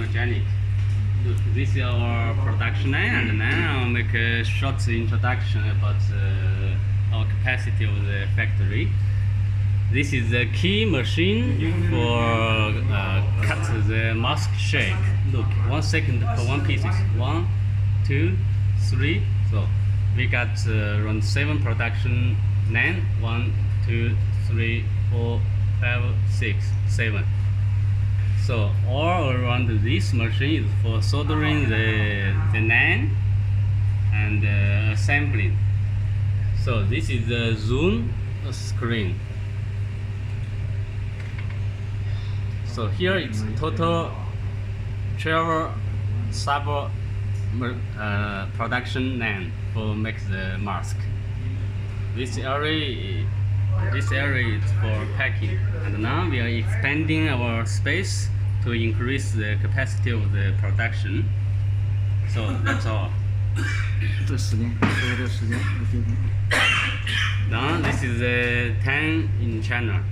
Organic. Look, this is our production line, and now I'll make a short introduction about our capacity of the factory. This is the key machine for cut the mask shape. Look, 1 second per one pieces. 1, 2, 3. So we got around 7 production line. 1, 2, 3, 4, 5, 6, 7. So all around this machine is for soldering the line and assembling. So this is the zoom screen. So here it's total 12 sub production line for make the mask. This area is for packing, and now we are expanding our space to increase the capacity of the production. So that's all. Now this is the 10 in China.